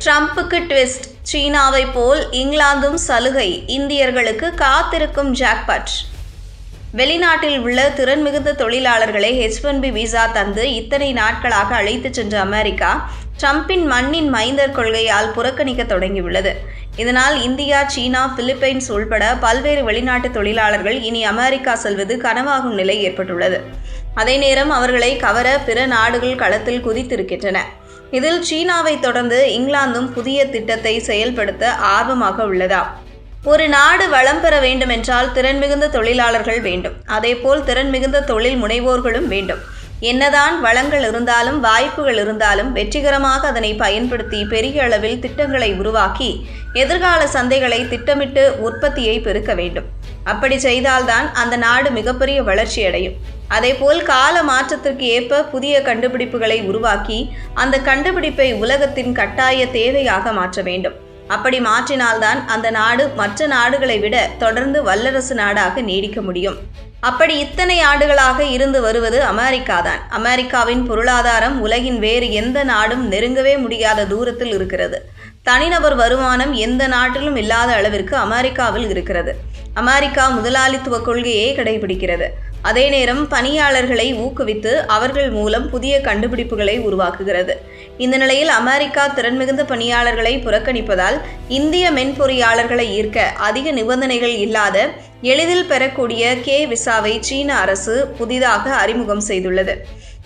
ட்ரம்புக்கு twist. சீனாவை போல் இங்கிலாந்தும் சலுகை, இந்தியர்களுக்கு காத்திருக்கும் ஜாக்பாட். வெளிநாட்டில் உள்ள திறன் மிகுந்த தொழிலாளர்களை H-1B விசா தந்து இத்தனை நாட்களாக அழைத்துச் சென்ற அமெரிக்கா ட்ரம்பின் மண்ணின் மைந்தர் கொள்கையால் புறக்கணிக்க தொடங்கியுள்ளது. இதனால் இந்தியா, சீனா, பிலிப்பைன்ஸ் உள்பட பல்வேறு வெளிநாட்டு தொழிலாளர்கள் இனி அமெரிக்கா செல்வது கனவாகும் நிலை ஏற்பட்டுள்ளது. அதே நேரம் அவர்களை கவர பிற நாடுகள் களத்தில் குதித்திருக்கின்றன. இதில் சீனாவை தொடர்ந்து இங்கிலாந்தும் புதிய திட்டத்தை செயல்படுத்த ஆர்வமாக உள்ளதாம். ஒரு நாடு வளம் பெற வேண்டுமென்றால் திறன் மிகுந்த தொழிலாளர்கள் வேண்டும். அதேபோல் திறன் மிகுந்த தொழில் முனைவோர்களும் வேண்டும். என்னதான் வளங்கள் இருந்தாலும் வாய்ப்புகள் இருந்தாலும் வெற்றிகரமாக அதனை பயன்படுத்தி பெரிய அளவில் திட்டங்களை உருவாக்கி எதிர்கால சந்தைகளை திட்டமிட்டு உற்பத்தியை பெருக்க வேண்டும். அப்படி செய்தால்தான் அந்த நாடு மிகப்பெரிய வளர்ச்சி அடையும். அதேபோல் கால மாற்றத்திற்கு ஏற்ப புதிய கண்டுபிடிப்புகளை உருவாக்கி அந்த கண்டுபிடிப்பை உலகத்தின் கட்டாய தேவையாக மாற்ற வேண்டும். அப்படி மாற்றினால்தான் அந்த நாடு மற்ற நாடுகளை விட தொடர்ந்து வல்லரசு நாடாக நீடிக்க முடியும். அப்படி இத்தனை ஆண்டுகளாக இருந்து வருவது அமெரிக்கா தான். அமெரிக்காவின் பொருளாதாரம் உலகின் வேறு எந்த நாடும் நெருங்கவே முடியாத தூரத்தில் இருக்கிறது. தனிநபர் வருமானம் எந்த நாட்டிலும் இல்லாத அளவிற்கு அமெரிக்காவில் இருக்கிறது. அமெரிக்கா முதலாளித்துவ கொள்கையை கடைபிடிக்கிறது. அதே நேரம் பணியாளர்களை ஊக்குவித்து அவர்கள் மூலம் புதிய கண்டுபிடிப்புகளை உருவாக்குகிறது. இந்த நிலையில் அமெரிக்கா திறன்மிகுந்த பணியாளர்களை புறக்கணிப்பதால் இந்திய மென்பொறியாளர்களை ஈர்க்க அதிக நிபந்தனைகள் இல்லாத எளிதில் பெறக்கூடிய K விசாவை சீன அரசு புதிதாக அறிமுகம் செய்துள்ளது.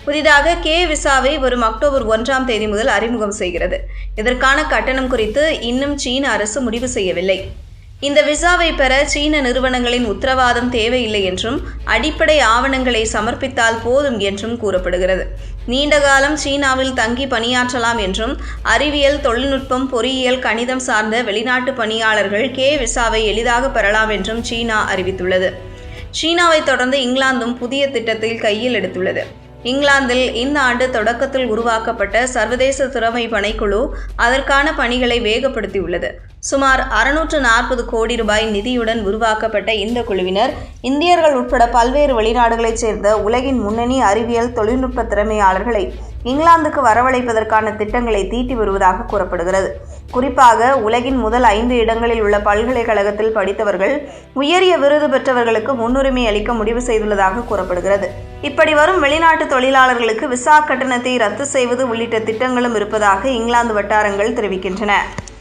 புதிதாக K விசாவை வரும் அக்டோபர் 1ஆம் தேதி முதல் அறிமுகம் செய்கிறது. இதற்கான கட்டணம் குறித்து இன்னும் சீன அரசு முடிவு செய்யவில்லை. இந்த விசாவை பெற சீன நிறுவனங்களின் உத்தரவாதம் தேவையில்லை என்றும் அடிப்படை ஆவணங்களை சமர்ப்பித்தால் போதும் என்றும் கூறப்படுகிறது. நீண்ட காலம் சீனாவில் தங்கி பணியாற்றலாம் என்றும் அறிவியல், தொழில்நுட்பம், பொறியியல், கணிதம் சார்ந்த வெளிநாட்டு பணியாளர்கள் K விசாவை எளிதாக பெறலாம் என்றும் சீனா அறிவித்துள்ளது. சீனாவை தொடர்ந்து இங்கிலாந்தும் புதிய திட்டத்தில் கையில் எடுத்துள்ளது. இங்கிலாந்தில் இந்த ஆண்டு தொடக்கத்தில் உருவாக்கப்பட்ட சர்வதேச திறமை பணிக்குழு அதற்கான பணிகளை வேகப்படுத்தியுள்ளது. சுமார் 640 கோடி ரூபாய் நிதியுடன் உருவாக்கப்பட்ட இந்த குழுவினர் இந்தியர்கள் உட்பட பல்வேறு வெளிநாடுகளைச் சேர்ந்த உலகின் முன்னணி அறிவியல், தொழில்நுட்ப திறமையாளர்களை இங்கிலாந்துக்கு வரவழைப்பதற்கான திட்டங்களை தீட்டி வருவதாக கூறப்படுகிறது. குறிப்பாக உலகின் முதல் 5 இடங்களில் உள்ள பல்கலைக்கழகத்தில் படித்தவர்கள், உயரிய விருது பெற்றவர்களுக்கு முன்னுரிமை அளிக்க முடிவு செய்துள்ளதாக கூறப்படுகிறது. இப்படி வரும் வெளிநாட்டு தொழிலாளர்களுக்கு விசா கட்டணத்தை ரத்து செய்வது உள்ளிட்ட திட்டங்களும் இருப்பதாக இங்கிலாந்து வட்டாரங்கள் தெரிவிக்கின்றன.